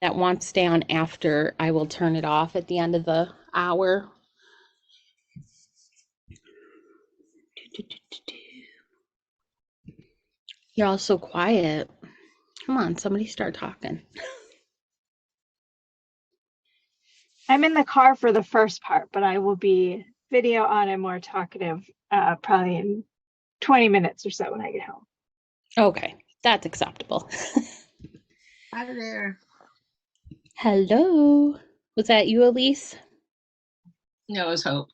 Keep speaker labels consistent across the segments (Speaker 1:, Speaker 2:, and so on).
Speaker 1: that wants to stay on after, I will turn it off at the end of the hour. You're all so quiet. Come on, somebody start talking.
Speaker 2: I'm in the car for the first part, but I will be video on and more talkative probably in 20 minutes or so when I get home.
Speaker 1: Okay, that's acceptable.
Speaker 3: Hi there.
Speaker 1: Hello. Was that you, Elise?
Speaker 3: No, it was Hope.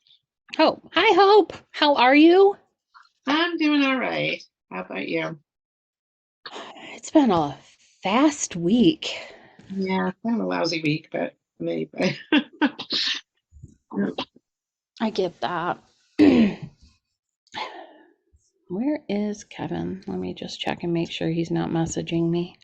Speaker 1: Hope. Hi, Hope. How are you?
Speaker 3: I'm doing all right. How about you?
Speaker 1: It's been a fast week.
Speaker 3: Yeah, kind of a lousy week, but maybe.
Speaker 1: I get that. Where is Kevin? Let me just check and make sure he's not messaging me.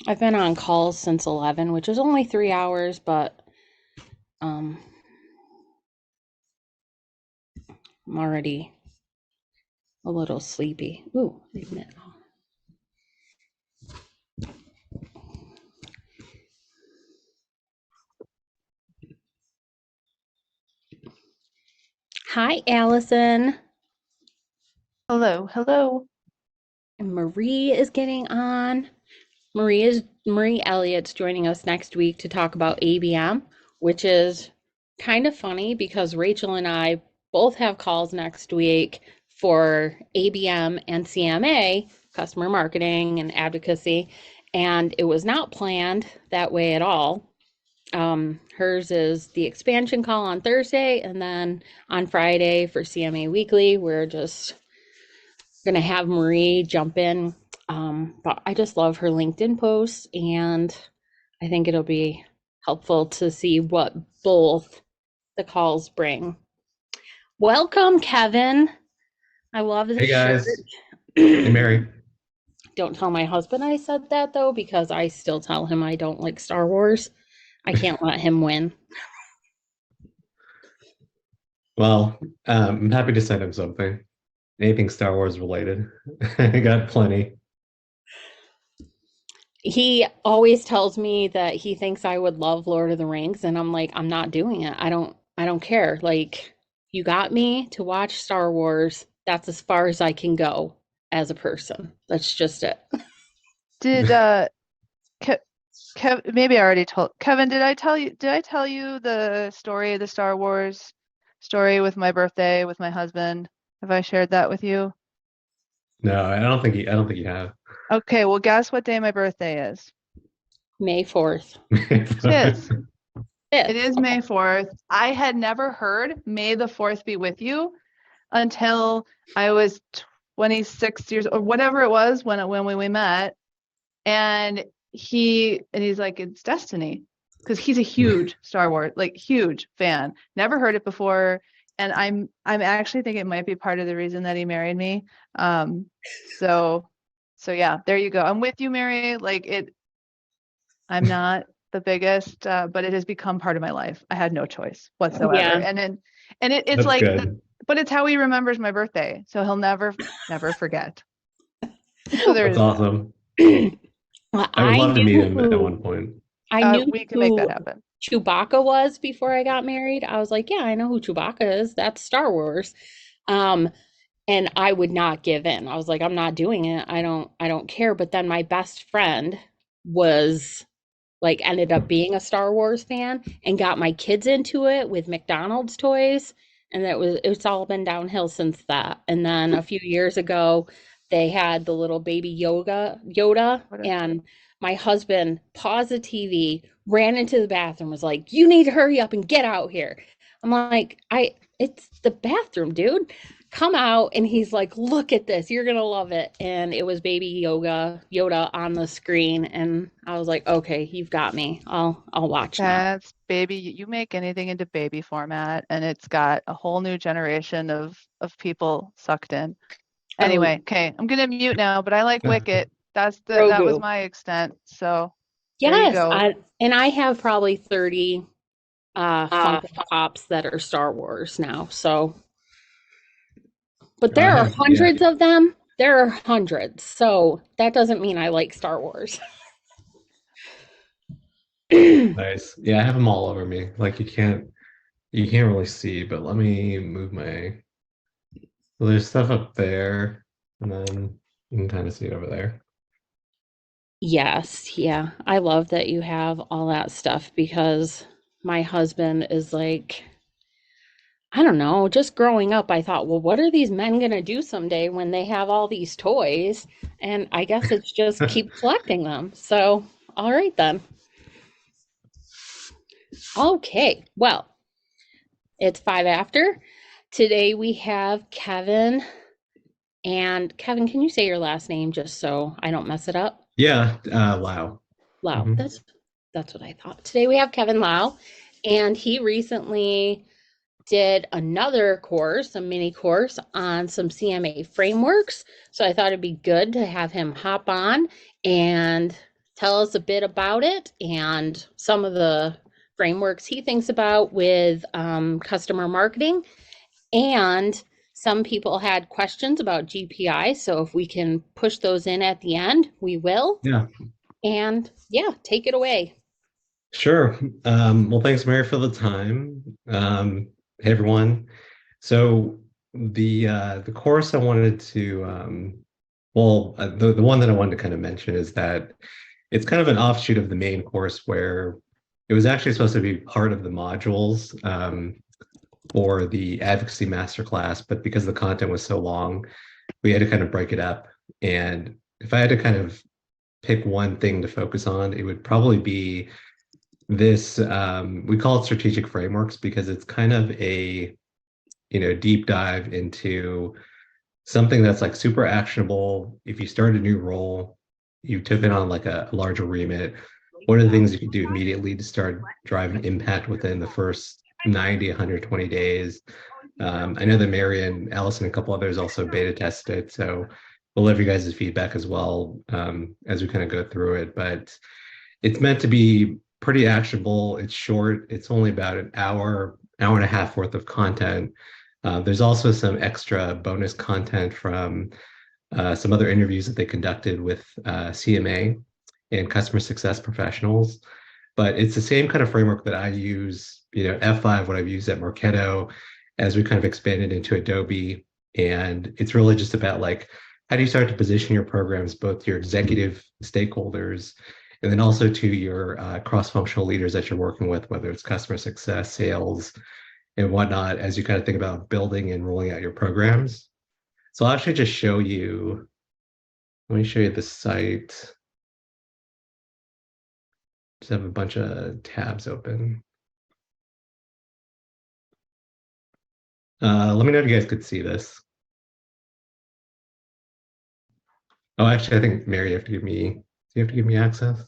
Speaker 1: I've been on calls since 11, which is only 3 hours, but I'm already a little sleepy. Ooh, wait a minute. Hi, Allison.
Speaker 4: Hello, hello.
Speaker 1: And Marie is getting on. Marie Elliott's joining us next week to talk about ABM, which is kind of funny because Rachel and I both have calls next week for ABM and CMA, customer marketing and advocacy, and it was not planned that way at all. Hers is the expansion call on Thursday, and then on Friday for CMA Weekly, we're just gonna have Marie jump in. But I just love her LinkedIn posts, and I think it'll be helpful to see what both the calls bring. Welcome, Kevin. I love this
Speaker 5: Hey
Speaker 1: shirt.
Speaker 5: guys. Hey Mary.
Speaker 1: Don't tell my husband I said that though, because I still tell him I don't like Star Wars. I can't let him win.
Speaker 5: Well, I'm happy to send him something. Anything Star Wars related. I got plenty.
Speaker 1: He always tells me that he thinks I would love Lord of the Rings, and I'm like, I'm not doing it. I don't care. Like, you got me to watch Star Wars. That's as far as I can go as a person. That's just it.
Speaker 4: Did maybe I already told Kevin, did I tell you the story, the Star Wars story with my birthday with my husband? Have I shared that with you?
Speaker 5: No, I don't think you have.
Speaker 4: Okay, well, guess what day my birthday is?
Speaker 1: May 4th.
Speaker 4: It is.
Speaker 1: 5th.
Speaker 4: It is May 4th. I had never heard May the 4th be with you until I was 26 years or whatever it was when we met. And he's like, it's destiny, because he's a huge Star Wars, like huge fan. Never heard it before, and I'm actually think it might be part of the reason that he married me. So yeah, there you go. I'm with you, Mary. I'm not the biggest, but it has become part of my life. I had no choice whatsoever,
Speaker 1: Yeah.
Speaker 4: it's
Speaker 5: That's
Speaker 4: like,
Speaker 5: good.
Speaker 4: but it's how he remembers my birthday, so he'll never forget. So
Speaker 5: That's awesome.
Speaker 1: Well,
Speaker 5: I would
Speaker 1: I
Speaker 5: love to meet
Speaker 1: knew
Speaker 5: him at one point.
Speaker 1: I knew
Speaker 4: we can make
Speaker 1: who
Speaker 4: that happen.
Speaker 1: Chewbacca was before I got married. I was like, yeah, I know who Chewbacca is. That's Star Wars. Um, and I would not give in. I was like, I'm not doing it. I don't care. But then my best friend was like ended up being a Star Wars fan and got my kids into it with McDonald's toys. And it's all been downhill since that. And then a few years ago, they had the little baby Yoda, and my husband paused the TV, ran into the bathroom, was like, "You need to hurry up and get out here." I'm like, it's the bathroom, dude. Come out. And he's like, "Look at this. You're gonna love it." And it was baby Yoda on the screen, and I was like, "Okay, you've got me. I'll watch now."
Speaker 4: That's baby. You make anything into baby format, and it's got a whole new generation of people sucked in.
Speaker 1: Oh,
Speaker 4: Anyway, okay, I'm gonna mute now, but I like Wicket. That was
Speaker 1: Grogu.
Speaker 4: my extent. So there you
Speaker 1: Yes,
Speaker 4: go.
Speaker 1: I have probably 30 Funko Pops that are Star Wars now. So But
Speaker 5: I
Speaker 1: there are
Speaker 5: have, yeah,
Speaker 1: hundreds of them. There are hundreds. So that doesn't mean I like Star Wars.
Speaker 5: nice. Yeah, I have them all over me. Like you can't really see, but let me move my. So there's stuff up there, and then you can kind of see it over there.
Speaker 1: Yes, yeah. I love that you have all that stuff because my husband is like, I don't know, just growing up, I thought, well, what are these men going to do someday when they have all these toys? And I guess it's just keep collecting them. So, all right then. Okay, well, it's five after. Today we have Kevin. And Kevin, can you say your last name just so I don't mess it up?
Speaker 5: Yeah, Lao.
Speaker 1: Lau.
Speaker 5: Hmm.
Speaker 1: That's what I thought. Today we have Kevin Lau, and he recently did another course, a mini course on some CMA frameworks. So I thought it'd be good to have him hop on and tell us a bit about it and some of the frameworks he thinks about with customer marketing. And some people had questions about GPI. So if we can push those in at the end, we will.
Speaker 5: Yeah,
Speaker 1: And yeah, take it away.
Speaker 5: sure. Well, thanks, Mary, for the time. Hey, everyone. So the course I wanted to the one that I wanted to kind of mention is that it's kind of an offshoot of the main course where it was actually supposed to be part of the modules for the advocacy masterclass, but because the content was so long, we had to kind of break it up. And if I had to kind of pick one thing to focus on, it would probably be this. We call it strategic frameworks because it's kind of a deep dive into something that's like super actionable. If you start a new role, you took it on like a larger remit. What are the things you can do immediately to start driving impact within the first 90, 120 days? I know that Mary and Allison and a couple others also beta tested it. So we'll love you guys' feedback as well as we kind of go through it. But it's meant to be pretty actionable. It's short. It's only about an hour, hour and a half worth of content. There's also some extra bonus content from some other interviews that they conducted with CMA and customer success professionals. But it's the same kind of framework that I use, F5, what I've used at Marketo, as we kind of expanded into Adobe. And it's really just about like, how do you start to position your programs, both to your executive stakeholders, and then also to your cross-functional leaders that you're working with, whether it's customer success, sales, and whatnot, as you kind of think about building and rolling out your programs. So I'll actually just show you, let me show you the site. Just have a bunch of tabs open. Let me know if you guys could see this. Oh, actually, I think Mary, you have to give me access?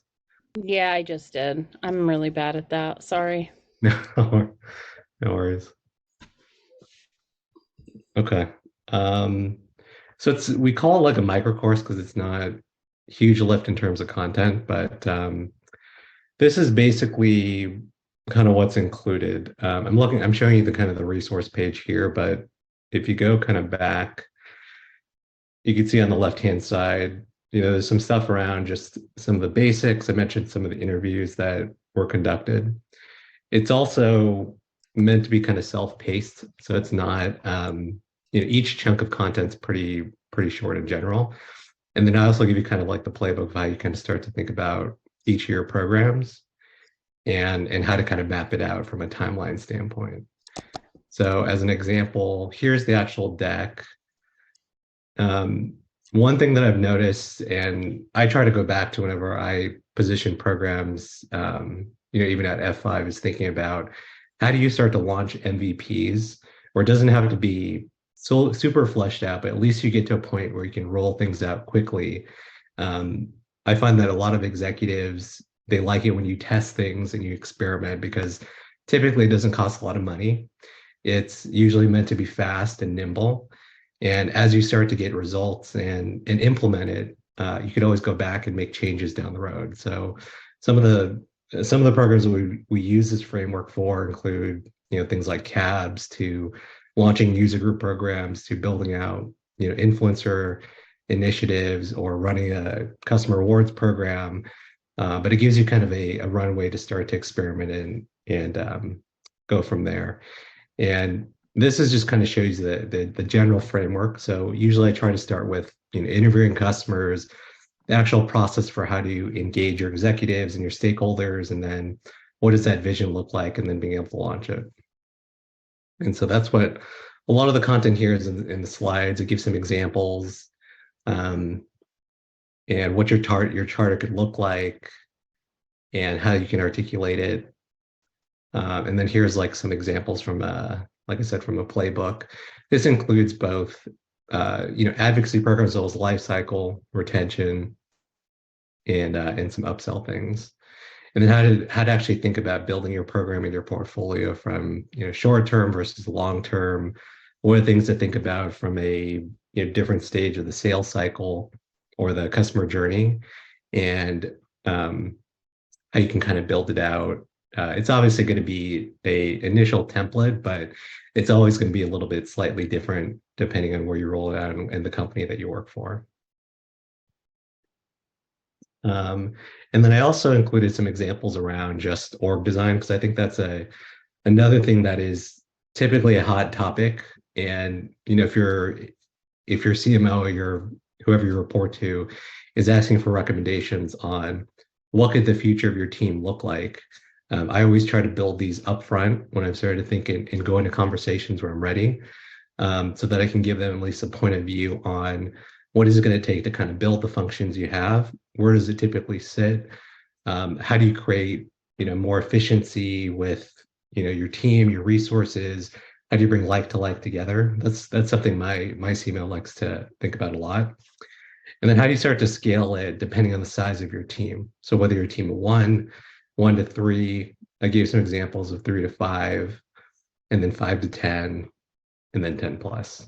Speaker 1: Yeah, I just did. I'm really bad at that. Sorry.
Speaker 5: No, no worries. Okay. So we call it like a micro course because it's not huge lift in terms of content, but this is basically kind of what's included. I'm showing you the kind of the resource page here, but if you go kind of back, you can see on the left-hand side, there's some stuff around just some of the basics. I mentioned some of the interviews that were conducted. It's also meant to be kind of self-paced, so it's not, each chunk of content's pretty short in general. And then I also give you kind of like the playbook of how you kind of start to think about each of your programs and how to kind of map it out from a timeline standpoint. So as an example, here's the actual deck. One thing that I've noticed, and I try to go back to whenever I position programs, even at F5, is thinking about how do you start to launch MVPs, or it doesn't have to be so super fleshed out, but at least you get to a point where you can roll things out quickly. I find that a lot of executives, they like it when you test things and you experiment because typically it doesn't cost a lot of money. It's usually meant to be fast and nimble. And as you start to get results and implement it, you could always go back and make changes down the road. So some of the programs we use this framework for include things like cabs to launching user group programs to building out, influencer initiatives or running a customer rewards program. But it gives you kind of a runway to start to experiment and go from there. And this is just kind of shows you the general framework. So usually I try to start with, interviewing customers, the actual process for how to engage your executives and your stakeholders, and then what does that vision look like, and then being able to launch it. And so that's what a lot of the content here is in the slides. It gives some examples, and what your charter could look like and how you can articulate it. And then here's like some examples from, like I said, from a playbook. This includes both, advocacy programs, as well as life cycle, retention, and some upsell things. And then how to actually think about building your program and your portfolio from, short term versus long term. What are things to think about from a different stage of the sales cycle or the customer journey, and how you can kind of build it out. It's obviously going to be a initial template, but it's always going to be a little bit slightly different depending on where you roll it out and the company that you work for. And then I also included some examples around just org design, because I think that's another thing that is typically a hot topic. And if your CMO or whoever you report to is asking for recommendations on what could the future of your team look like, I always try to build these upfront when I'm starting to think and go into conversations where I'm ready, so that I can give them at least a point of view on what is it going to take to kind of build the functions you have. Where does it typically sit? How do you create, more efficiency with, your team, your resources? How do you bring life to life together? That's something my CMO likes to think about a lot. And then how do you start to scale it depending on the size of your team? So whether you're a team of one to three, I gave some examples of 3 to 5, and then 5 to 10, and then 10 plus.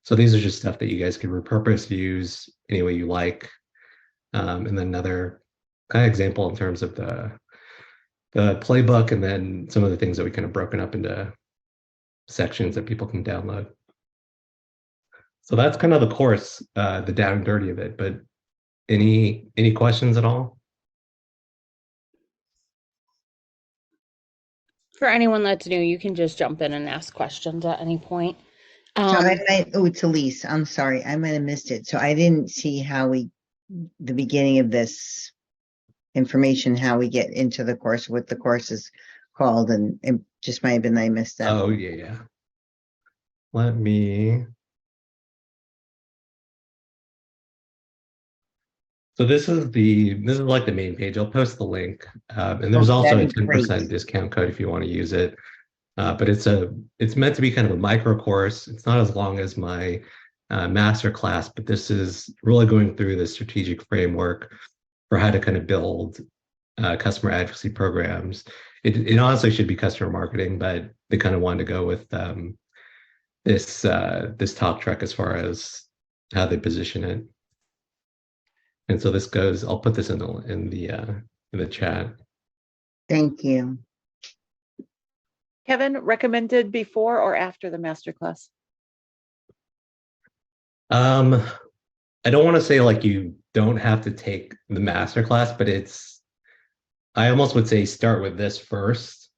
Speaker 5: So these are just stuff that you guys can repurpose, use any way you like. And then another kind of example in terms of the playbook, and then some of the things that we kind of broken up into sections that people can download. So that's kind of the course, the down and dirty of it. But any questions at all?
Speaker 1: For anyone that's new, you can just jump in and ask questions at any point.
Speaker 6: It's Elise. I'm sorry, I might have missed it. So I didn't see the beginning of this information, how we get into the course, what the course is called, and it just might have been I missed that.
Speaker 5: Oh, yeah. Let me. So this is like the main page. I'll post the link, and there's also a 10% discount code if you want to use it. But it's meant to be kind of a micro course. It's not as long as my master class, but this is really going through the strategic framework for how to kind of build customer advocacy programs. It honestly should be customer marketing, but they kind of wanted to go with this talk track as far as how they position it. And so this goes. I'll put this in the chat.
Speaker 6: Thank you.
Speaker 7: Kevin, recommended before or after the masterclass?
Speaker 5: I don't want to say like you don't have to take the masterclass, but I almost would say start with this first,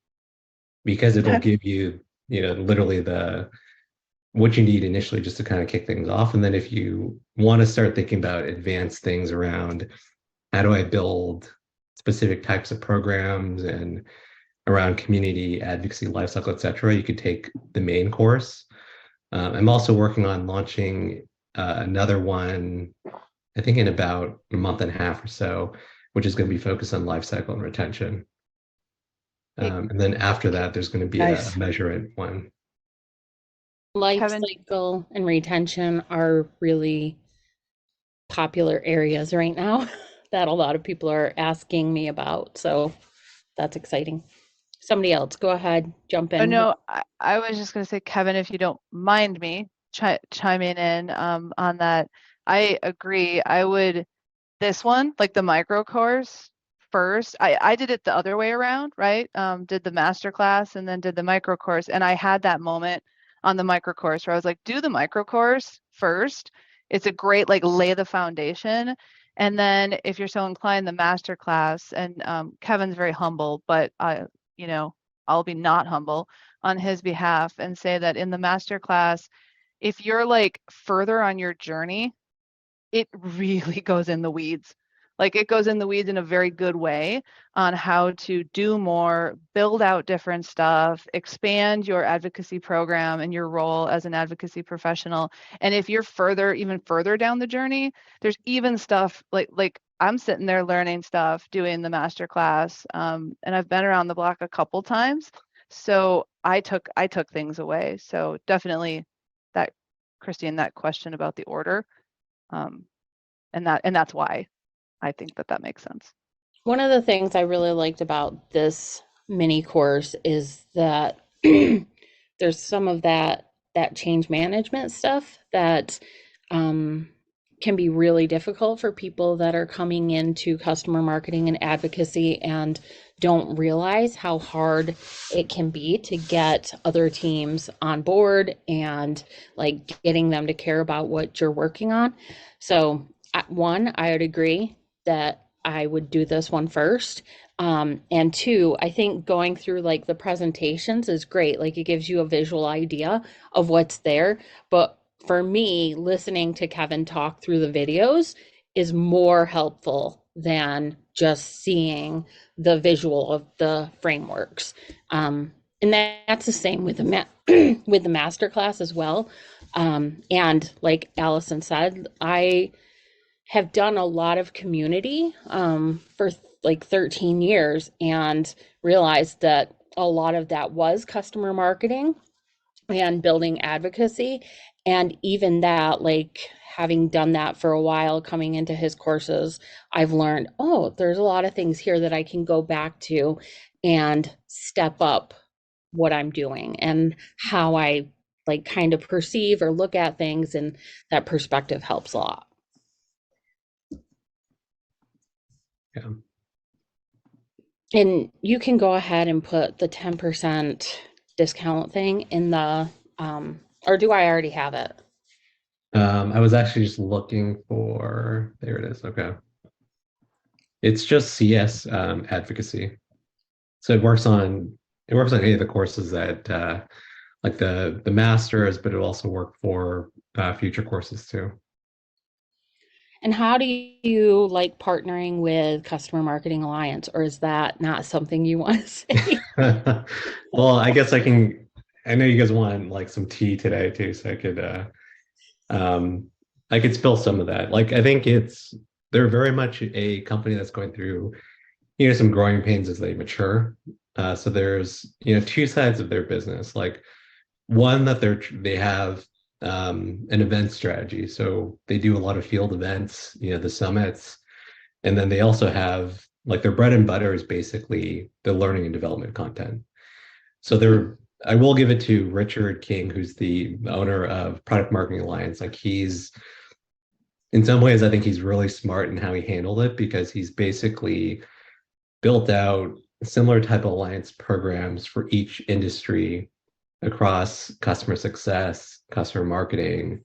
Speaker 5: because it'll give you, literally what you need initially just to kind of kick things off. And then if you want to start thinking about advanced things around how do I build specific types of programs and around community advocacy, lifecycle, et cetera, you could take the main course. I'm also working on launching another one, I think in about a month and a half or so, which is going to be focused on lifecycle and retention. And then after that, there's going to be a measurement one.
Speaker 1: Life cycle and retention are really popular areas right now that a lot of people are asking me about. So that's exciting. Somebody else, go ahead, jump in.
Speaker 4: Oh, no, I was just going to say, Kevin, if you don't mind me chiming in on that, I agree. I would, this one, like the micro course first, I did it the other way around, right? Did the master class and then did the micro course. And I had that moment on the micro course, where I was like, do the micro course first. It's a great, like, lay the foundation. And then if you're so inclined, the master class, and Kevin's very humble, but you know, I'll be not humble on his behalf and say that in the master class, if you're like further on your journey, it really goes in the weeds. Like, it goes in the weeds in a very good way on how to do more, build out different stuff, expand your advocacy program and your role as an advocacy professional. And if you're even further down the journey, there's even stuff like I'm sitting there learning stuff, doing the master class, and I've been around the block a couple times. So I took things away. So definitely that, Christine, that question about the order. And that's why I think that makes sense.
Speaker 1: One of the things I really liked about this mini course is that there's some of that change management stuff that can be really difficult for people that are coming into customer marketing and advocacy and don't realize how hard it can be to get other teams on board and like getting them to care about what you're working on. So one, I would agree that I would do this one first. And two, I think going through like the presentations is great. Like, it gives you a visual idea of what's there. But for me, listening to Kevin talk through the videos is more helpful than just seeing the visual of the frameworks. And that's the same with the with the master class as well. And like Allison said, I have done a lot of community for like 13 years and realized that a lot of that was customer marketing and building advocacy. And even that, like, having done that for a while, coming into his courses, I've learned, oh, there's a lot of things here that I can go back to and step up what I'm doing and how I like kind of perceive or look at things. And that perspective helps a lot.
Speaker 5: Yeah.
Speaker 1: And you can go ahead and put the 10% discount thing in the, or do I already have it?
Speaker 5: I was actually just looking for, there it is. Okay. It's just CS advocacy. So it works on any of the courses that like the masters, but it'll also work for future courses too.
Speaker 1: And how do you like partnering with Customer Marketing Alliance, or is that not something you want to say?
Speaker 5: Well, I guess I know you guys want like some tea today too, so I could spill some of that. Like, I think they're very much a company that's going through, some growing pains as they mature. So there's, two sides of their business. Like, one, that they have an event strategy. So they do a lot of field events, the summits. And then they also have, like, their bread and butter is basically the learning and development content. So I will give it to Richard King, who's the owner of Product Marketing Alliance. Like, in some ways, I think he's really smart in how he handled it, because he's basically built out similar type of alliance programs for each industry across customer success, customer marketing.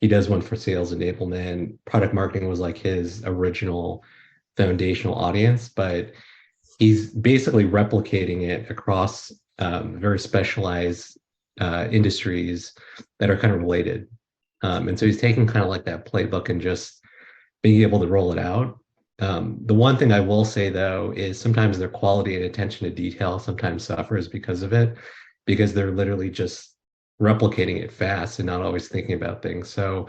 Speaker 5: He does one for sales enablement. Product marketing was like his original foundational audience, but he's basically replicating it across very specialized industries that are kind of related. And so he's taking kind of like that playbook and just being able to roll it out. The one thing I will say, though, is sometimes their quality and attention to detail sometimes suffers because of it, because they're literally just replicating it fast and not always thinking about things. So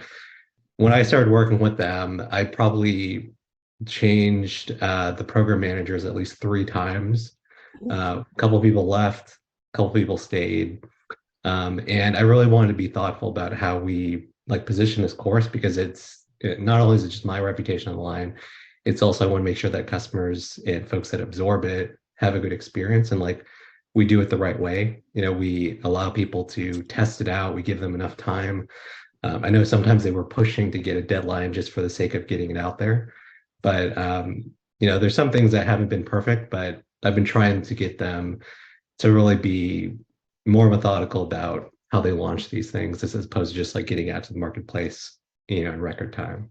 Speaker 5: when I started working with them, I probably changed the program managers at least 3 times. A couple of people left, a couple of people stayed. And I really wanted to be thoughtful about how we like position this course, because not only is it just my reputation on the line, it's also I want to make sure that customers and folks that absorb it have a good experience, and like we do it the right way. We allow people to test it out. We give them enough time. I know sometimes they were pushing to get a deadline just for the sake of getting it out there. But, there's some things that haven't been perfect, but I've been trying to get them to really be more methodical about how they launch these things, as opposed to just like getting out to the marketplace, in record time.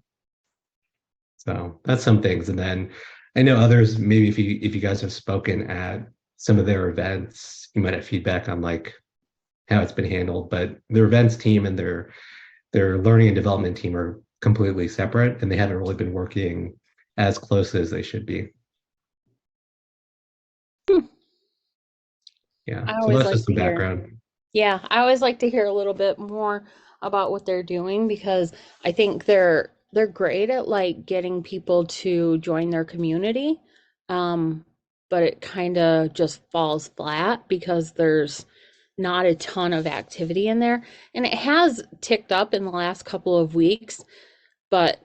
Speaker 5: So that's some things. And then I know others, maybe if you guys have spoken at some of their events, you might have feedback on like how it's been handled. But their events team and their learning and development team are completely separate, and they haven't really been working as closely as they should be. Yeah.
Speaker 1: I
Speaker 5: So
Speaker 1: always
Speaker 5: that's
Speaker 1: like
Speaker 5: just
Speaker 1: to
Speaker 5: some
Speaker 1: hear.
Speaker 5: background.
Speaker 1: Yeah, I always like to hear a little bit more about what they're doing because I think they're great at like getting people to join their community. Um, but it kind of just falls flat because there's not a ton of activity in there. And it has ticked up in the last couple of weeks, but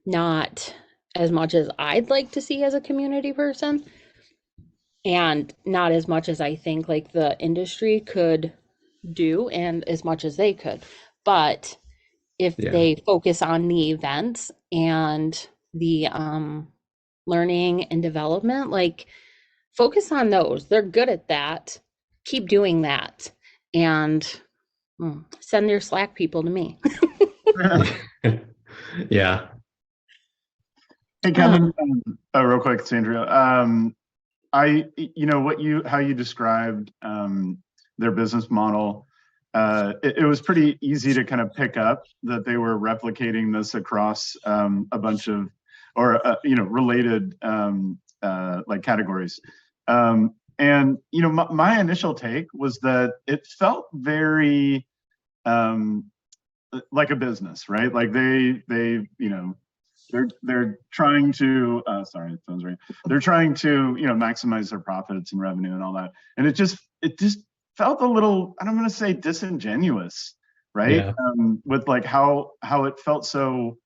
Speaker 1: not as much as I'd like to see as a community person, and not as much as I think like the industry could do and as much as they could. But if
Speaker 5: Yeah.
Speaker 1: they focus on the events and the learning and development, like focus on those. They're good at that. Keep doing that. And send your Slack people to me.
Speaker 5: Yeah.
Speaker 8: Hey, Kevin, real quick, Sandra. How you described their business model, it was pretty easy to kind of pick up that they were replicating this across a bunch of, or related like categories. And my initial take was that it felt very like a business, right? Like they're trying to sorry, phone's ringing. They're trying to maximize their profits and revenue and all that, and it just felt a little, I don't want to say disingenuous, right?
Speaker 5: Yeah.
Speaker 8: With like how it felt so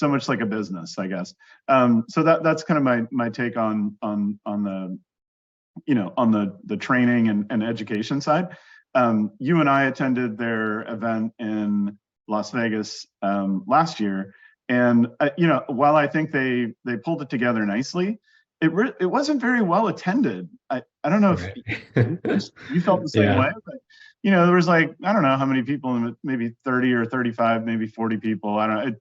Speaker 8: much like a business, I guess. So that's kind of my take on the on the training and education side. You and I attended their event in Las Vegas last year, and while I think they pulled it together nicely, it wasn't very well attended. I don't know
Speaker 5: Right.
Speaker 8: if you felt the same
Speaker 5: Yeah.
Speaker 8: way, but there was like, I don't know how many people, maybe 30 or 35, maybe 40 people. I don't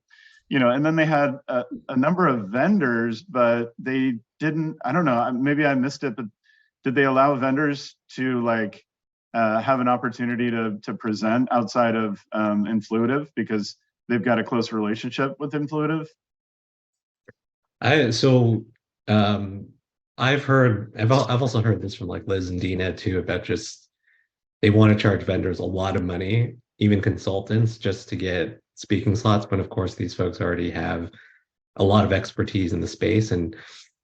Speaker 8: know. And then they had a number of vendors, but they didn't, I don't know, maybe I missed it, but did they allow vendors to like have an opportunity to present outside of Influitive because they've got a close relationship with Influitive?
Speaker 5: So I've also heard this from like Liz and Dina too, about just they want to charge vendors a lot of money, even consultants, just to get speaking slots. But of course, these folks already have a lot of expertise in the space. And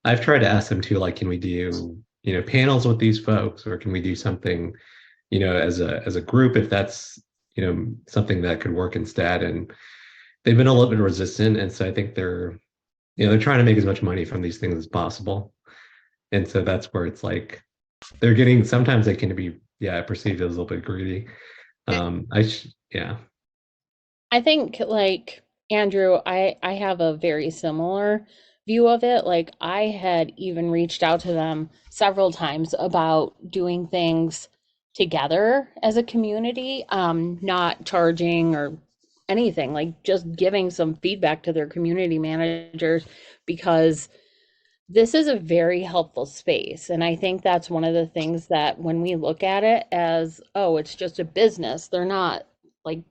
Speaker 5: I've tried to ask them too, like, can we do, panels with these folks, or can we do something, as a group, if that's, something that could work instead. And they've been a little bit resistant. And so I think they're trying to make as much money from these things as possible. And so that's where it's like sometimes they can be, perceived as a little bit greedy. Yeah.
Speaker 1: I think like Andrew, I have a very similar view of it. Like I had even reached out to them several times about doing things together as a community, not charging or anything, like just giving some feedback to their community managers because this is a very helpful space. And I think that's one of the things that when we look at it as, oh, it's just a business, they're not like,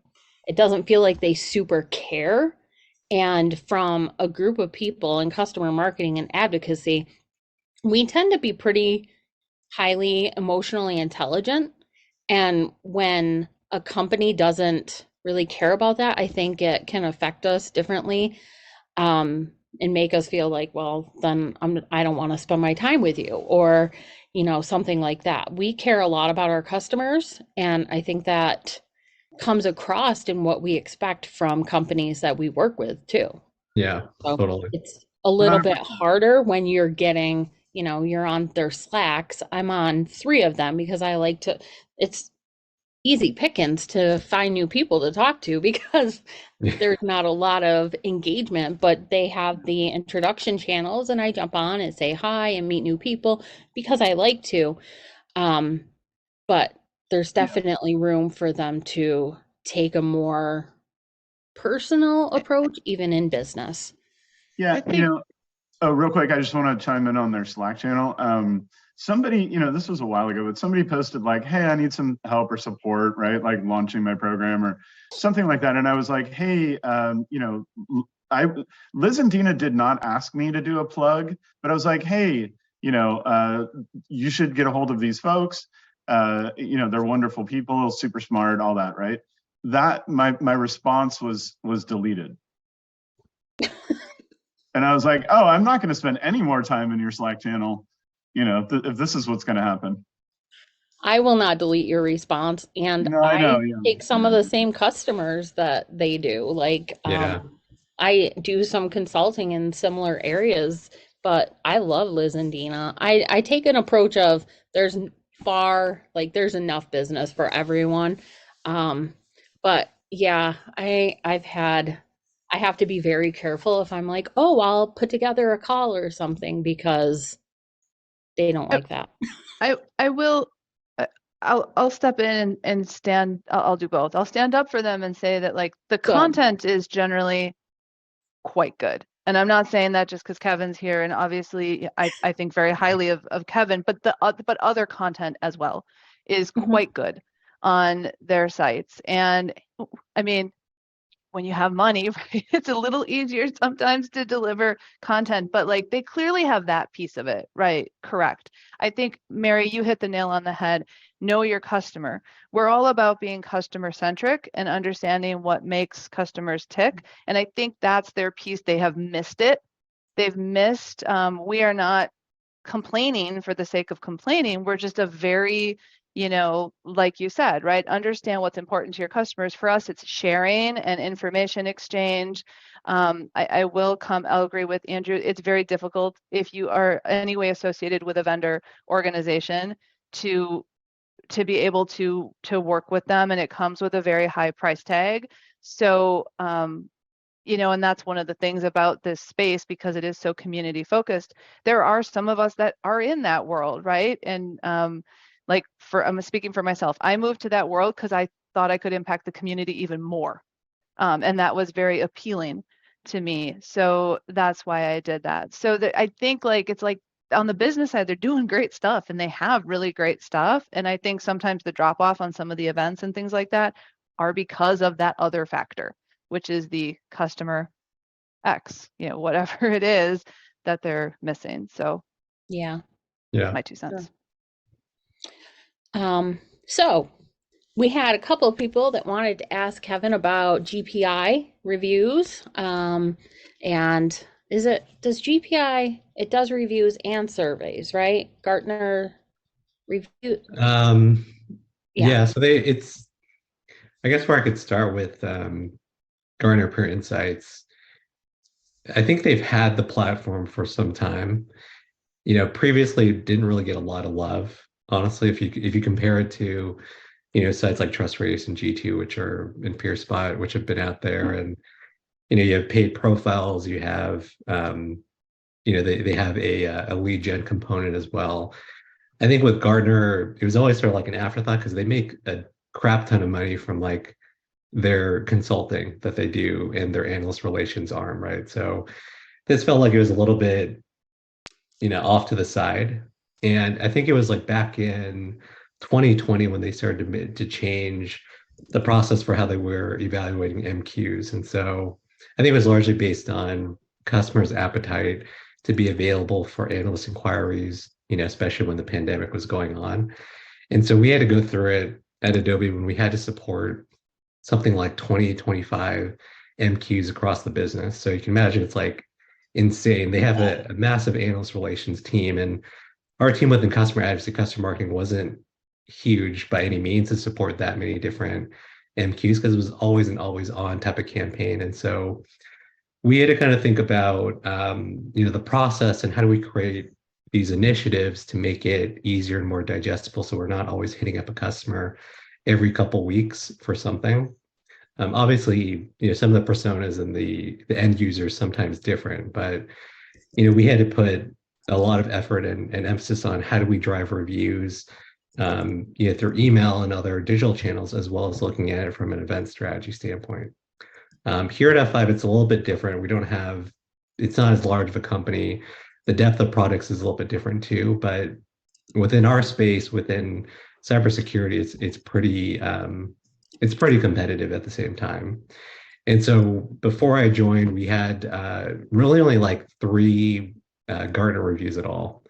Speaker 1: it doesn't feel like they super care. And from a group of people in customer marketing and advocacy, we tend to be pretty highly emotionally intelligent. And when a company doesn't really care about that, I think it can affect us differently, and make us feel like, well, then I don't want to spend my time with you, or, something like that. We care a lot about our customers, and I think that comes across in what we expect from companies that we work with too.
Speaker 5: Yeah,
Speaker 1: So
Speaker 5: totally.
Speaker 1: it's a little bit harder when you're getting, you're on their Slacks. I'm on 3 of them because I like to, it's easy pickings to find new people to talk to because there's not a lot of engagement, but they have the introduction channels and I jump on and say hi and meet new people because I like to. But there's
Speaker 8: Yeah.
Speaker 1: definitely room for them to take a more personal approach, even in business.
Speaker 8: Yeah,
Speaker 4: I think
Speaker 8: oh, real quick, I just want to chime in on their Slack channel. Somebody, this was a while ago, but somebody posted like, "Hey, I need some help or support, right? Like launching my program or something like that." And I was like, "Hey, I Liz and Dina did not ask me to do a plug, but I was like, hey, you should get a hold of these folks. They're wonderful people, super smart, all that, right?" That my response was deleted. And I was like, "Oh, I'm not going to spend any more time in your Slack channel, if this is what's going to happen."
Speaker 1: I will not delete your response, and
Speaker 8: No, I know,
Speaker 1: I
Speaker 8: yeah,
Speaker 1: take some of the same customers that they do. Like,
Speaker 5: Yeah.
Speaker 1: I do some consulting in similar areas, but I love Liz and Dina. I take an approach of there's there's enough business for everyone. But yeah, I have to be very careful if I'm like, oh, I'll put together a call or something because they don't like that.
Speaker 4: I will uh, I'll step in and stand I'll do both. I'll stand up for them and say that like the
Speaker 1: Good.
Speaker 4: content is generally quite good. And I'm not saying that just because Kevin's here, and obviously I think very highly of Kevin, but but other content as well is
Speaker 1: Mhm.
Speaker 4: quite good on their sites. And I mean, when you have money, right, it's a little easier sometimes to deliver content, but like they clearly have that piece of it, right? Correct. I think, Mary, you hit the nail on the head. Know your customer. We're all about being customer centric and understanding what makes customers tick. And I think that's their piece. They have missed it. They've missed, we are not complaining for the sake of complaining. We're just a very, like you said, right? Understand what's important to your customers. For us, it's sharing and information exchange. I'll agree with Andrew. It's very difficult if you are any way associated with a vendor organization to be able to work with them, and it comes with a very high price tag. So and that's one of the things about this space, because it is so community focused. There are some of us that are in that world, right? And like I'm speaking for myself, I moved to that world because I thought I could impact the community even more. And that was very appealing to me. So that's why I did that. So that I think like it's like on the business side, they're doing great stuff and they have really great stuff. And I think sometimes the drop off on some of the events and things like that are because of that other factor, which is the customer X, whatever it is that they're missing. So
Speaker 1: Yeah.
Speaker 5: Yeah.
Speaker 4: my 2 cents.
Speaker 1: Sure. So we had a couple of people that wanted to ask Kevin about GPI reviews. And does GPI, it does reviews and surveys, right? Gartner review.
Speaker 5: Um,
Speaker 1: Yeah.
Speaker 5: yeah, so I guess where I could start with Gartner Peer Insights. I think they've had the platform for some time. Previously it didn't really get a lot of love. Honestly, if you compare it to, sites like Trust Radius and G2, which are in PeerSpot, which have been out there, and you have paid profiles, you have they have a lead gen component as well. I think with Gartner, it was always sort of like an afterthought because they make a crap ton of money from like their consulting that they do and their analyst relations arm, right? So this felt like it was a little bit, off to the side. And I think it was like back in 2020 when they started to change the process for how they were evaluating MQs. And so I think it was largely based on customers' appetite to be available for analyst inquiries, especially when the pandemic was going on. And so we had to go through it at Adobe when we had to support something like 20, 25 MQs across the business. So you can imagine it's like insane. They have a massive analyst relations team, and our team within customer advocacy, customer marketing wasn't huge by any means to support that many different MQs because it was always an always on type of campaign. And so we had to kind of think about the process and how do we create these initiatives to make it easier and more digestible so we're not always hitting up a customer every couple weeks for something. Obviously, some of the personas and the end users sometimes different, but we had to put a lot of effort and emphasis on how do we drive reviews through email and other digital channels, as well as looking at it from an event strategy standpoint. Here at F5, it's a little bit different. It's not as large of a company. The depth of products is a little bit different too, but within our space, within cybersecurity, it's pretty competitive at the same time. And so before I joined, we had really only like 3 Gartner reviews at all.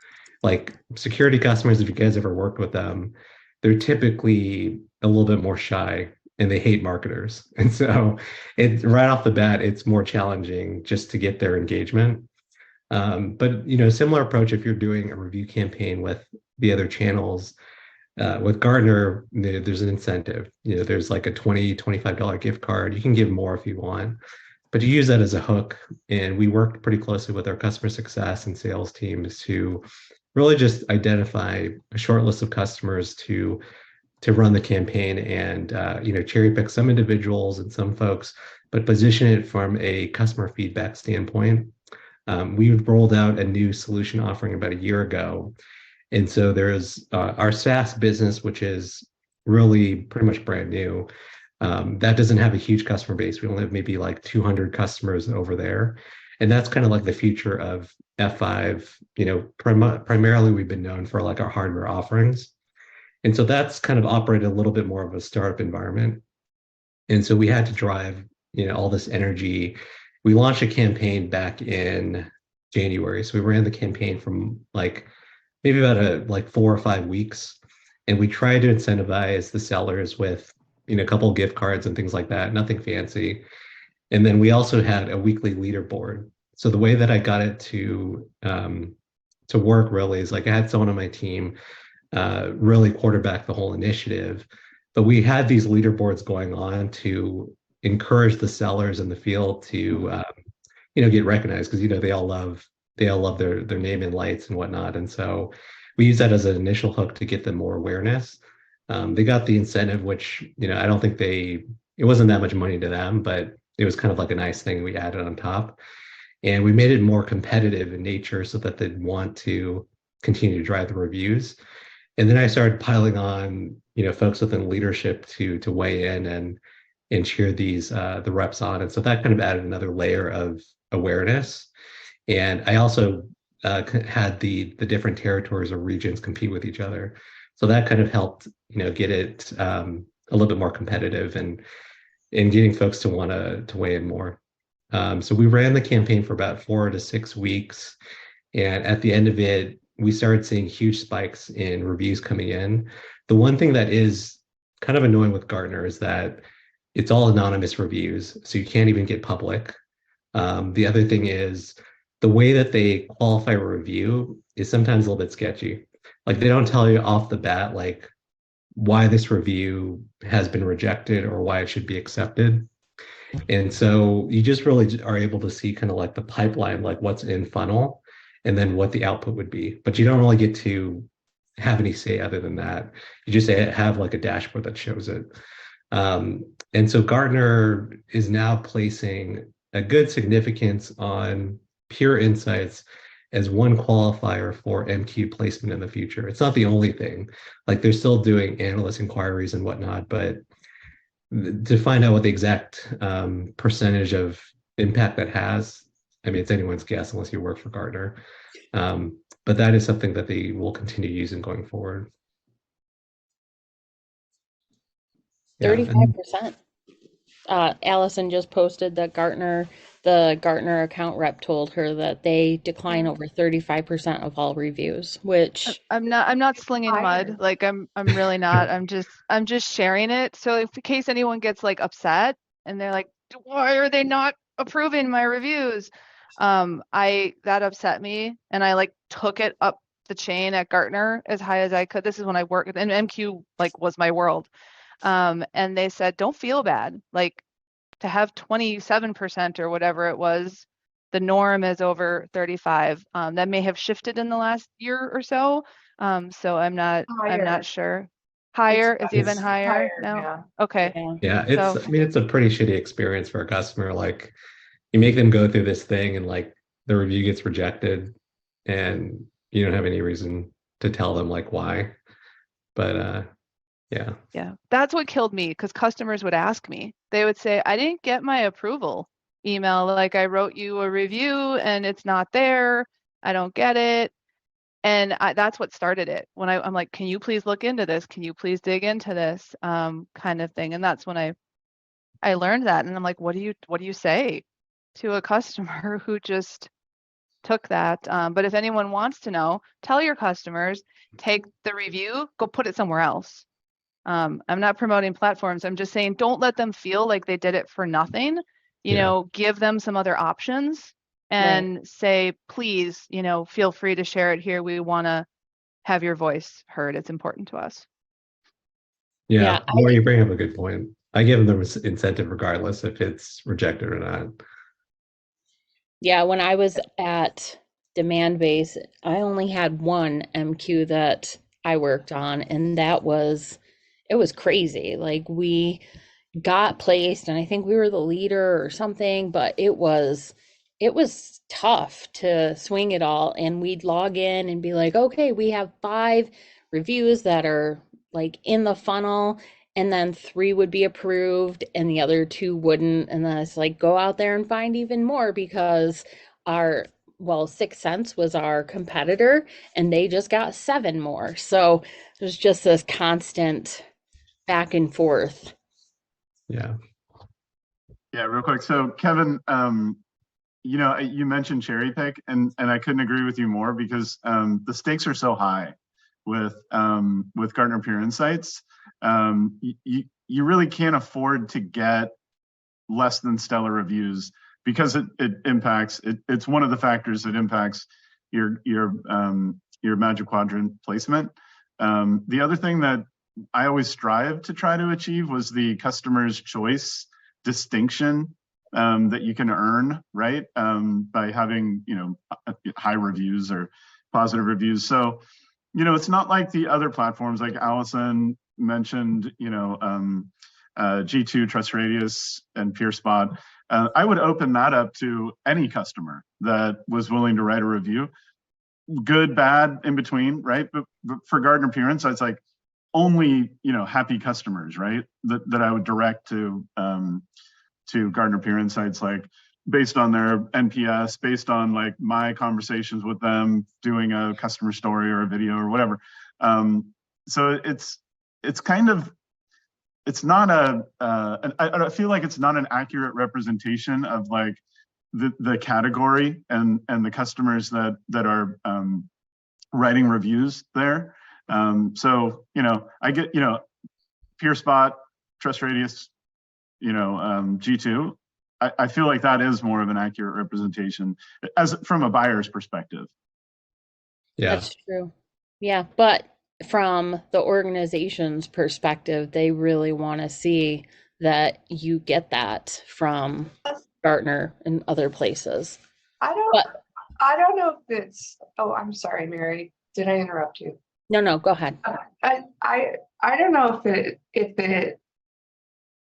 Speaker 5: Like security customers, if you guys ever worked with them, they're typically a little bit more shy and they hate marketers. And so right off the bat, it's more challenging just to get their engagement. But similar approach if you're doing a review campaign with the other channels. With Gartner, there's an incentive. There's like a $25 gift card. You can give more if you want, but you use that as a hook. And we worked pretty closely with our customer success and sales teams to really just identify a short list of customers to run the campaign and cherry pick some individuals and some folks, but position it from a customer feedback standpoint. We rolled out a new solution offering about a year ago. And so there's our SaaS business, which is really pretty much brand new. That doesn't have a huge customer base. We only have maybe like 200 customers over there. And that's kind of like the future of F5. Primarily we've been known for like our hardware offerings. And so that's kind of operated a little bit more of a startup environment. And so we had to drive, all this energy. We launched a campaign back in January. So we ran the campaign from like maybe about like 4 or 5 weeks. And we tried to incentivize the sellers with, a couple of gift cards and things like that, nothing fancy. And then we also had a weekly leaderboard. So the way that I got it to work really is like I had someone on my team really quarterback the whole initiative. But we had these leaderboards going on to encourage the sellers in the field to get recognized because they all love their name in lights and whatnot. And so we use that as an initial hook to get them more awareness. They got the incentive, which I don't think it wasn't that much money to them, but it was kind of like a nice thing we added on top. And we made it more competitive in nature so that they'd want to continue to drive the reviews. And then I started piling on, folks within leadership to weigh in and cheer the reps on. And so that kind of added another layer of awareness. And I also had the different territories or regions compete with each other. So that kind of helped, get it a little bit more competitive and getting folks to want to weigh in more. So we ran the campaign for about 4 to 6 weeks. And at the end of it, we started seeing huge spikes in reviews coming in. The one thing that is kind of annoying with Gartner is that it's all anonymous reviews, so you can't even get public. The other thing is the way that they qualify a review is sometimes a little bit sketchy. Like they don't tell you off the bat, like why this review has been rejected or why it should be accepted. And so you just really are able to see kind of like the pipeline, like what's in funnel and then what the output would be. But you don't really get to have any say other than that. You just have like a dashboard that shows it. And so Gartner is now placing a good significance on pure insights as one qualifier for MQ placement in the future. It's not the only thing. Like they're still doing analyst inquiries and whatnot, but to find out what the exact percentage of impact that has, I mean, it's anyone's guess unless you work for Gartner. But that is something that they will continue using going forward.
Speaker 1: 35%. Allison just posted that the Gartner account rep told her that they decline over 35% of all reviews, which
Speaker 4: I'm not slinging mud. Like I'm really not. I'm just sharing it. So if in case anyone gets like upset and they're like, why are they not approving my reviews? That upset me and I like took it up the chain at Gartner as high as I could. This is when I worked and MQ like was my world. And they said, don't feel bad. Like to have 27% or whatever it was, the norm is over 35. That may have shifted in the last year or so. So I'm not sure. Higher is even higher now.
Speaker 2: Yeah.
Speaker 4: Okay.
Speaker 5: Yeah, I mean, it's a pretty shitty experience for a customer. Like you make them go through this thing and like the review gets rejected and you don't have any reason to tell them like why. But yeah.
Speaker 4: Yeah, that's what killed me because customers would ask me. They would say, I didn't get my approval email. Like I wrote you a review and it's not there. I don't get it. And that's what started it. When I'm like, can you please look into this? Can you please dig into this kind of thing? And that's when I learned that. And I'm like, what do you say to a customer who just took that? But if anyone wants to know, tell your customers, take the review, go put it somewhere else. I'm not promoting platforms. I'm just saying, don't let them feel like they did it for nothing. You
Speaker 5: Yeah.
Speaker 4: know, give them some other options and say, please, you know, feel free to share it here. We want to have your voice heard. It's important to us.
Speaker 5: Yeah.
Speaker 1: Yeah,
Speaker 5: More, you bring up a good point. I give them the incentive regardless if it's rejected or not.
Speaker 1: yeah, when I was at Demand Base, I only had one MQ that I worked on, and it was crazy. Like we got placed and I think we were the leader or something, but it was tough to swing it all. And we'd log in and be like, okay, we have 5 reviews that are like in the funnel, and then 3 would be approved and the other 2 wouldn't. And then it's like, go out there and find even more because our, well, Sixth Sense was our competitor and they just got 7 more. So there's just this constant back and forth.
Speaker 5: Yeah.
Speaker 8: Yeah, real quick. So Kevin, you know, you mentioned cherry pick, and I couldn't agree with you more because the stakes are so high with Gartner Peer Insights. You really can't afford to get less than stellar reviews because it impacts it's one of the factors that impacts your Magic Quadrant placement. The other thing that I always strive to try to achieve was the customer's choice distinction that you can earn, right? By having, you know, high reviews or positive reviews. So, you know, it's not like the other platforms like Allison mentioned, you know, G2, Trust Radius, and PeerSpot. I would open that up to any customer that was willing to write a review, good, bad, in between, right? But for Gartner Peer Insights, like only, you know, happy customers, right? That I would direct to Gartner Peer Insights, like based on their NPS, based on like my conversations with them, doing a customer story or a video or whatever. So it's kind of, it's not I feel like it's not an accurate representation of like the category and the customers that are writing reviews there. So, you know, I get, you know, PeerSpot, Trust Radius, you know, G2. I feel like that is more of an accurate representation as from a buyer's perspective.
Speaker 5: Yeah.
Speaker 1: That's true. Yeah, but from the organization's perspective, they really want to see that you get that from Gartner and other places.
Speaker 9: I don't
Speaker 1: But
Speaker 9: I don't know if it's, oh, I'm sorry, Mary. Did I interrupt you?
Speaker 1: no, go ahead.
Speaker 9: I don't know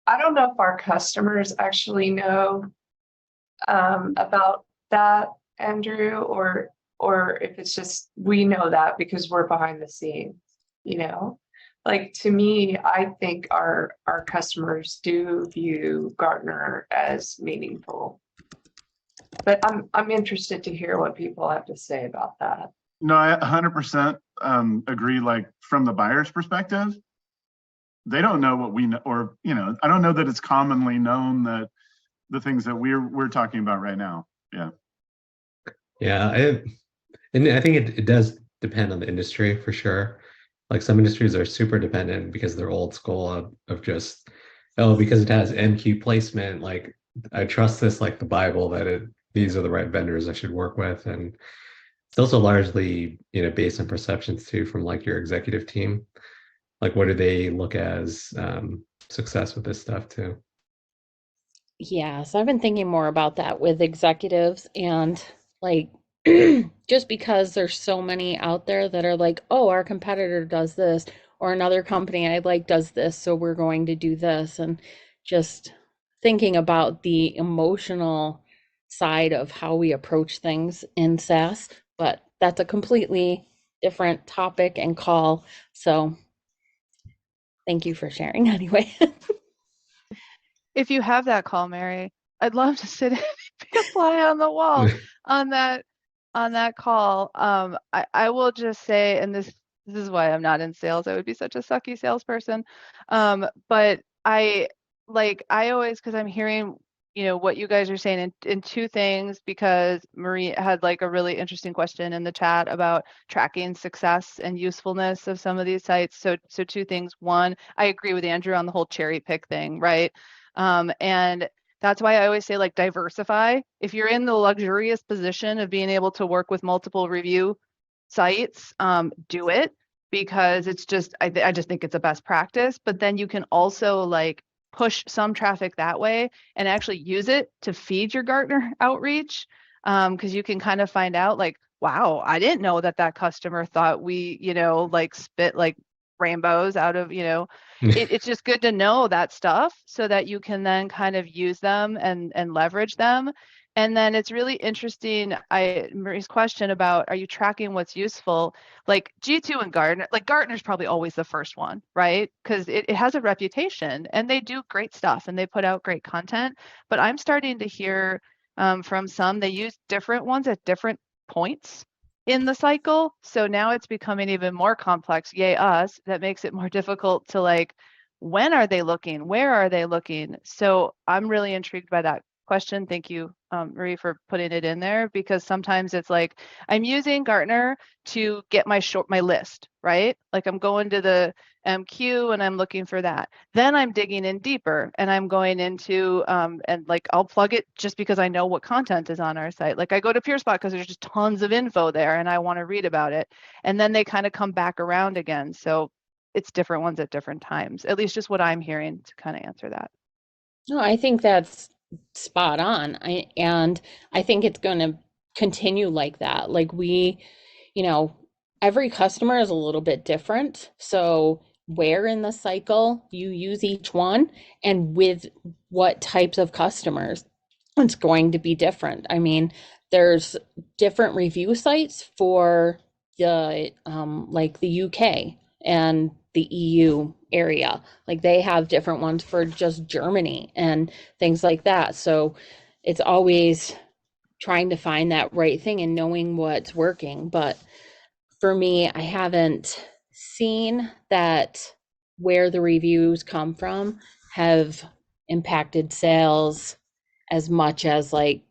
Speaker 9: I don't know if our customers actually know about that, Andrew, or if it's just we know that because we're behind the scenes, you know. Like to me, I think our customers do view Gartner as meaningful. But I'm interested to hear what people have to say about that.
Speaker 8: No, I 100% agree. Like from the buyer's perspective, they don't know what we know, or, you know, I don't know that it's commonly known that the things that we're talking about right now. Yeah.
Speaker 5: Yeah. And I think it does depend on the industry for sure. Like some industries are super dependent because they're old school of just, oh, because it has MQ placement, like I trust this like the Bible that these are the right vendors I should work with. And it's also largely, you know, based on perceptions too from like your executive team. Like what do they look as success with this stuff too?
Speaker 1: Yeah, so I've been thinking more about that with executives and like just because there's so many out there that are like, oh, our competitor does this, or another company I like does this, so we're going to do this. And just thinking about the emotional side of how we approach things in SaaS, but that's a completely different topic and call. So thank you for sharing anyway.
Speaker 4: If you have that call, Mary, I'd love to sit and be a fly on the wall on that call. I will just say, and this is why I'm not in sales. I would be such a sucky salesperson. But I always, because I'm hearing, what you guys are saying in two things, because Marie had like a really interesting question in the chat about tracking success and usefulness of some of these sites. So two things. One, I agree with Andrew on the whole cherry pick thing, right? And that's why I always say, like, diversify. If you're in the luxurious position of being able to work with multiple review sites, do it, because it's just, I just think it's a best practice. But then you can also like push some traffic that way and actually use it to feed your Gartner outreach. Because you can kind of find out like, wow, I didn't know that customer thought we, like spit like rainbows out of, it's just good to know that stuff so that you can then kind of use them and leverage them. And then it's really interesting, Marie's question about, are you tracking what's useful? Like G2 and Gartner, like Gartner's probably always the first one, right? Because it has a reputation and they do great stuff and they put out great content. But I'm starting to hear from some, they use different ones at different points in the cycle. So now it's becoming even more complex, yay us, that makes it more difficult to like, when are they looking? Where are they looking? So I'm really intrigued by that question. Thank you, Marie, for putting it in there, because sometimes it's like I'm using Gartner to get my list, right? Like I'm going to the MQ and I'm looking for that. Then I'm digging in deeper and I'm going into and like I'll plug it just because I know what content is on our site. Like I go to PeerSpot because there's just tons of info there and I want to read about it. And then they kind of come back around again. So it's different ones at different times, at least just what I'm hearing to kind of answer that.
Speaker 1: No, I think that's spot on. And I think it's going to continue like that. Like you know, every customer is a little bit different. So where in the cycle you use each one and with what types of customers, it's going to be different. I mean, there's different review sites for the like the UK and the EU area. Like they have different ones for just Germany and things like that. So it's always trying to find that right thing and knowing what's working. But for me, I haven't seen that where the reviews come from have impacted sales as much as like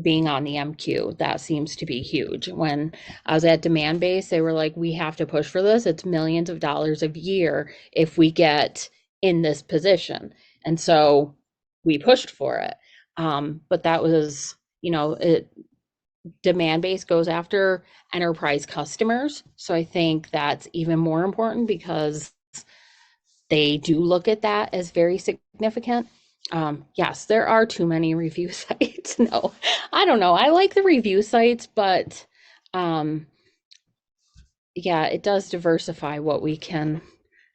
Speaker 1: being on the MQ. That seems to be huge. When I was at Demand Base, they were like, we have to push for this. It's millions of dollars a year if we get in this position. And so we pushed for it. But that was, Demand Base goes after enterprise customers. So I think that's even more important because they do look at that as very significant. Yes, there are too many review sites. No, I don't know. I like the review sites, but yeah, it does diversify what we can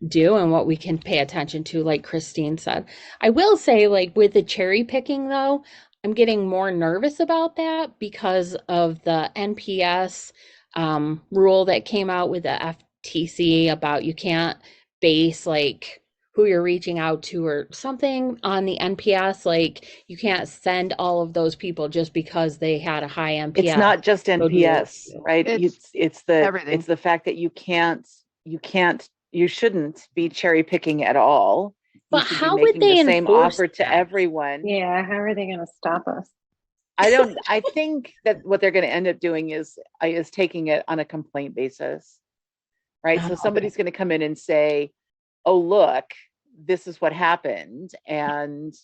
Speaker 1: do and what we can pay attention to, like Christine said. I will say, like with the cherry picking though, I'm getting more nervous about that because of the NPS rule that came out with the FTC about you can't base like who you're reaching out to or something on the NPS. Like you can't send all of those people just because they had a high NPS.
Speaker 7: It's not just
Speaker 1: Go do a
Speaker 7: NPS,
Speaker 1: review.
Speaker 7: right?
Speaker 4: It's everything.
Speaker 7: It's the fact that you shouldn't be cherry picking at all. You
Speaker 1: But
Speaker 7: should
Speaker 1: how
Speaker 7: be
Speaker 1: would
Speaker 7: making
Speaker 1: they
Speaker 7: the same
Speaker 1: enforce
Speaker 7: offer to
Speaker 1: that?
Speaker 7: everyone.
Speaker 2: Yeah, how are they going to stop us?
Speaker 7: I think that what they're going to end up doing is taking it on a complaint basis, right? So
Speaker 1: Okay.
Speaker 7: somebody's going to come in and say, oh, look, this is what happened. And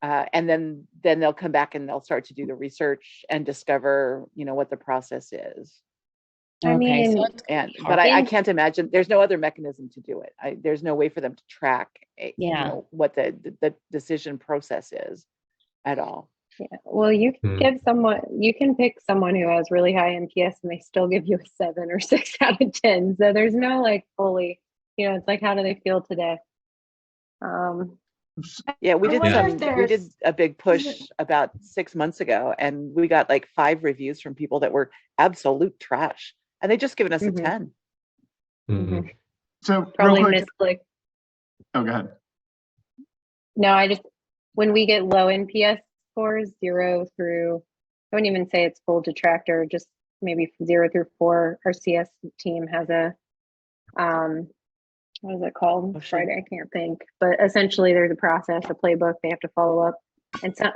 Speaker 7: then they'll come back and they'll start to do the research and discover, what the process is.
Speaker 2: I
Speaker 1: Okay,
Speaker 2: mean,
Speaker 1: so it's
Speaker 7: But I
Speaker 2: in-
Speaker 7: can't imagine, there's no other mechanism to do it. There's no way for them to track,
Speaker 1: Yeah.
Speaker 7: what the decision process is at all.
Speaker 2: yeah. Well, you can you can pick someone who has really high NPS and they still give you a 7 or 6 out of 10. So there's no like fully, it's like, how do they feel today?
Speaker 7: Yeah, we
Speaker 2: I
Speaker 7: did
Speaker 2: wonder if
Speaker 7: we did
Speaker 2: there's-
Speaker 7: a big push about 6 months ago, and we got like 5 reviews from people that were absolute trash, and they just given us a
Speaker 2: Mhm.
Speaker 7: 10.
Speaker 5: Mhm.
Speaker 8: So real
Speaker 2: Probably
Speaker 8: quick,
Speaker 2: misclick.
Speaker 8: Oh, go ahead.
Speaker 2: No, when we get low NPS scores, 0 through, I wouldn't even say it's full detractor, just maybe from 0 through 4, our CS team has a, what is it called?
Speaker 7: Oh, sure.
Speaker 2: Friday, I can't think, but essentially there's a process, a playbook they have to follow up. And so,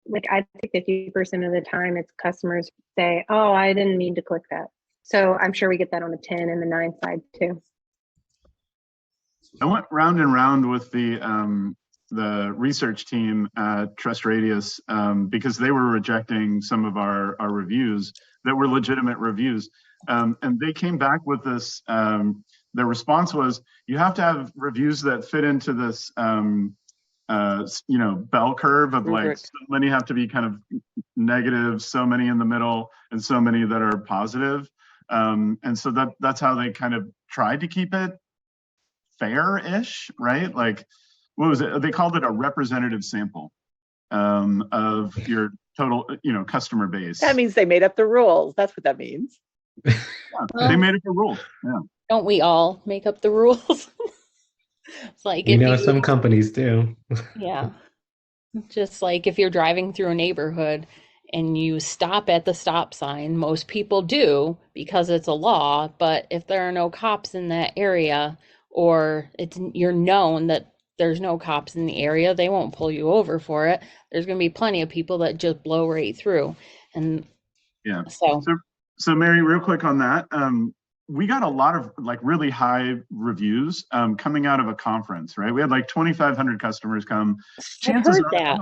Speaker 2: like, I think 50% of the time it's customers say, oh, I didn't mean to click that. So I'm sure we get that on the 10 and the 9 side too.
Speaker 8: I went round and round with the research team at Trust Radius because they were rejecting some of our reviews that were legitimate reviews. And they came back with this, their response was, you have to have reviews that fit into this, you know, bell curve of like, so many have to be kind of negative, so many in the middle, and so many that are positive. And so that's how they kind of tried to keep it fair-ish, right? Like, what was it? They called it a representative sample of your total, you know, customer base.
Speaker 7: That means they made up the rules. That's what that means.
Speaker 8: Yeah, they made up the rules. Yeah.
Speaker 1: Don't we all make up the rules? It's like
Speaker 5: You
Speaker 1: if
Speaker 5: know,
Speaker 1: you,
Speaker 5: some companies do.
Speaker 1: yeah, just like if you're driving through a neighborhood and you stop at the stop sign, most people do because it's a law, but if there are no cops in that area or you're known that there's no cops in the area, they won't pull you over for it. There's going to be plenty of people that just blow right through. And
Speaker 8: Yeah.
Speaker 1: so
Speaker 8: So Mary, real quick on that. We got a lot of like really high reviews coming out of a conference, right? We had like 2,500 customers come.
Speaker 1: I've heard that.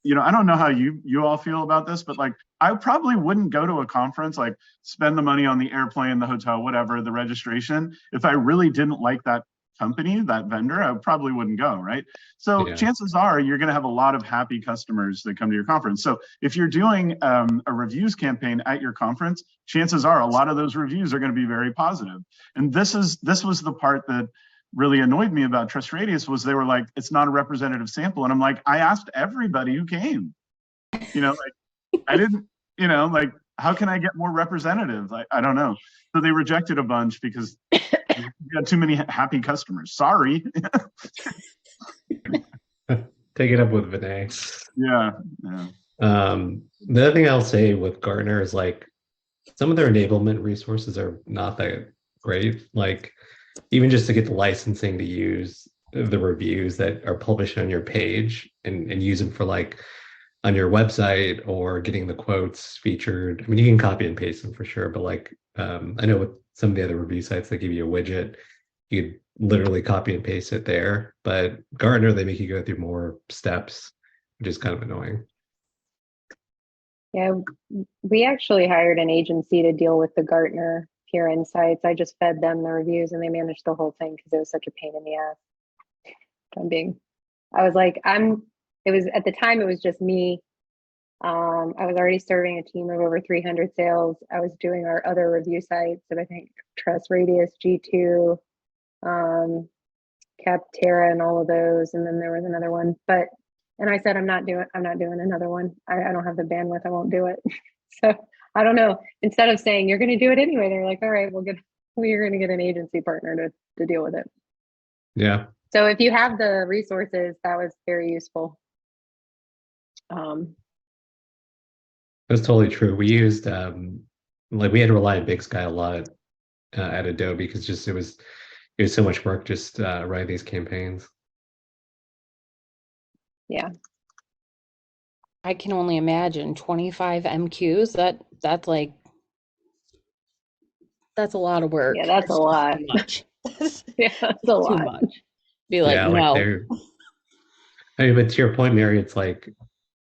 Speaker 8: You know, I don't know how you all feel about this, but like I probably wouldn't go to a conference, like spend the money on the airplane, the hotel, whatever, the registration, if I really didn't like that company, that vendor, I probably wouldn't go, right? So chances are you're going to have a lot of happy customers that come to your conference. So if you're doing a reviews campaign at your conference, chances are a lot of those reviews are going to be very positive. And this was the part that really annoyed me about Trust Radius was they were like, it's not a representative sample. And I'm like, I asked everybody who came, you know, like I didn't, you know, like, how can I get more representative? I don't know. So they rejected a bunch because you got too many happy customers. Sorry.
Speaker 5: Take it up with Vinay.
Speaker 8: Yeah.
Speaker 5: The other thing I'll say with Gartner is like some of their enablement resources are not that great. Like even just to get the licensing to use the reviews that are published on your page and use them for like on your website or getting the quotes featured. I mean, you can copy and paste them for sure, but like I know with some of the other review sites, they give you a widget. You could literally copy and paste it there. But Gartner, they make you go through more steps, which is kind of annoying.
Speaker 2: Yeah, we actually hired an agency to deal with the Gartner peer insights. I just fed them the reviews and they managed the whole thing because it was such a pain in the ass. I was like, it was at the time, it was just me. I was already serving a team of over 300 sales. I was doing our other review sites that I think Trust Radius, G2, Capterra, and all of those. And then there was another one, and I said, I'm not doing another one. I don't have the bandwidth. I won't do it. So I don't know. Instead of saying you're going to do it anyway, they're like, all right, we're going to get an agency partner to deal with it.
Speaker 5: Yeah.
Speaker 2: So if you have the resources, that was very useful.
Speaker 5: That's totally true. We used like we had to rely on Big Sky a lot at Adobe because just it was so much work just writing these campaigns.
Speaker 2: Yeah.
Speaker 1: I can only imagine 25 MQs. That's like that's a lot of work.
Speaker 2: Yeah, that's a lot.
Speaker 1: Too much.
Speaker 2: Yeah, that's a lot.
Speaker 1: Too much. Be like,
Speaker 5: yeah,
Speaker 1: no.
Speaker 5: I mean, but to your point, Mary, it's like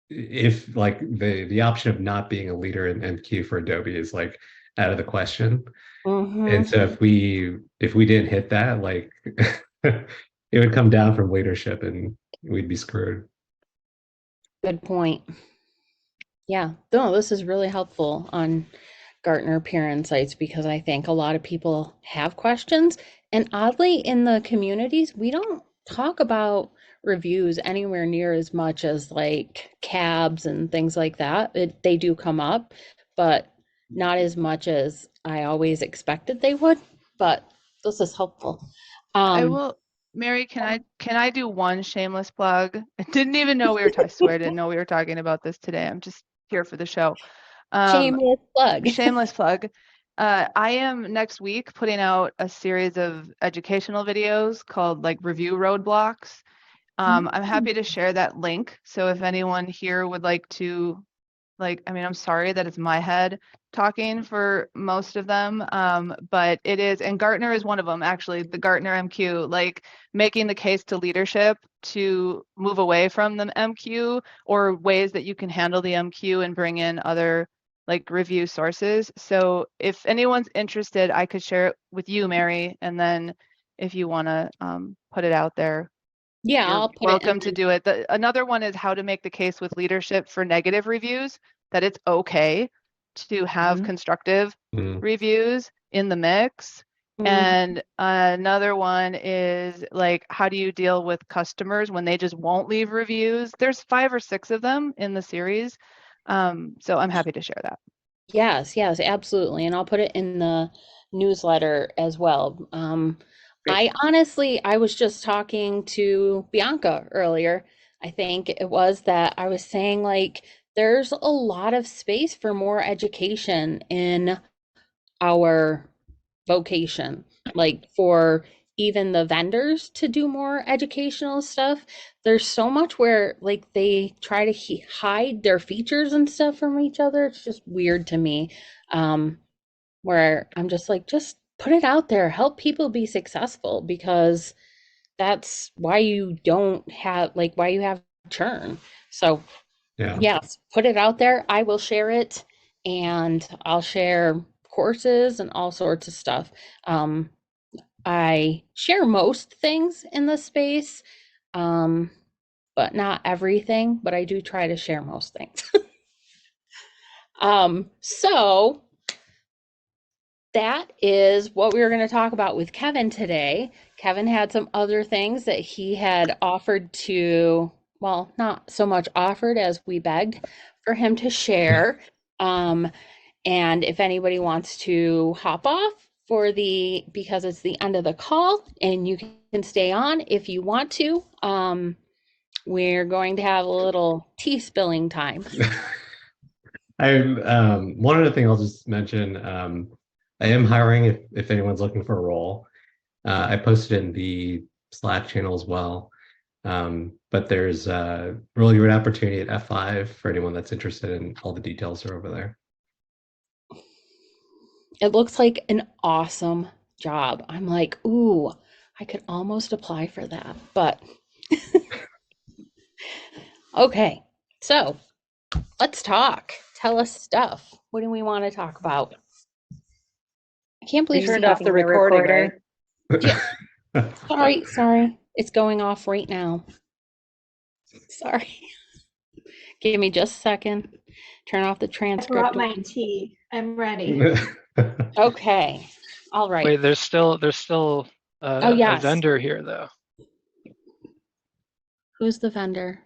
Speaker 5: if like the option of not being a leader in MQ for Adobe is like out of the question. And so if we didn't hit that, like it would come down from leadership and we'd be screwed.
Speaker 1: Good point. Yeah, no, this is really helpful on Gartner Peer Insights because I think a lot of people have questions. And oddly, in the communities, we don't talk about reviews anywhere near as much as like cabs and things like that. They do come up, but not as much as I always expected they would. But this is helpful.
Speaker 4: I will Mary, can I do one shameless plug? I didn't even know I swear I didn't know we were talking about this today. I'm just here for the show.
Speaker 1: Shameless plug.
Speaker 4: Shameless plug. I am next week putting out a series of educational videos called like Review Roadblocks. I'm happy to share that link. So if anyone here would like to, like, I mean, I'm sorry that it's my head talking for most of them, but it is, and Gartner is one of them, actually, the Gartner MQ, like making the case to leadership to move away from the MQ or ways that you can handle the MQ and bring in other like review sources. So if anyone's interested, I could share it with you, Mary, and then if you want to put it out there,
Speaker 1: Yeah,
Speaker 4: you're
Speaker 1: I'll put it
Speaker 4: welcome
Speaker 1: in
Speaker 4: to do it. Another one is how to make the case with leadership for negative reviews, that it's okay to have constructive reviews in the mix. And another one is like, how do you deal with customers when they just won't leave reviews? There's 5 or 6 of them in the series. So I'm happy to share that.
Speaker 1: Yes, yes, absolutely. And I'll put it in the newsletter as well. I honestly, I was just talking to Bianca earlier. I think it was that I was saying like there's a lot of space for more education in our vocation, like for even the vendors to do more educational stuff. There's so much where like they try to hide their features and stuff from each other. It's just weird to me. Where I'm just like, just put it out there, help people be successful because that's why you don't have like why you have churn. So
Speaker 5: Yeah.
Speaker 1: yes, put it out there. I will share it and I'll share courses and all sorts of stuff. I share most things in the space, but not everything, but I do try to share most things. So that is what we were going to talk about with Kevin today. Kevin had some other things that he had offered to, well, not so much offered as we begged for him to share. And if anybody wants to hop off because it's the end of the call and you can stay on if you want to, we're going to have a little tea spilling time.
Speaker 5: One other thing I'll just mention, I am hiring if anyone's looking for a role. I posted in the Slack channel as well. But there's a really great opportunity at F5 for anyone that's interested, and all the details are over there.
Speaker 1: It looks like an awesome job. I'm like, ooh, I could almost apply for that, but okay. So let's talk. Tell us stuff. What do we want to talk about? I can't believe
Speaker 7: You turned off the recording, right?
Speaker 1: Sorry. It's going off right now. Sorry. Give me just a second. Turn off the
Speaker 10: I
Speaker 1: transcript.
Speaker 10: brought my tea. I'm ready.
Speaker 1: Okay. All right.
Speaker 11: Wait, there's still
Speaker 1: Oh, yes.
Speaker 11: a vendor here though.
Speaker 1: Who's the vendor?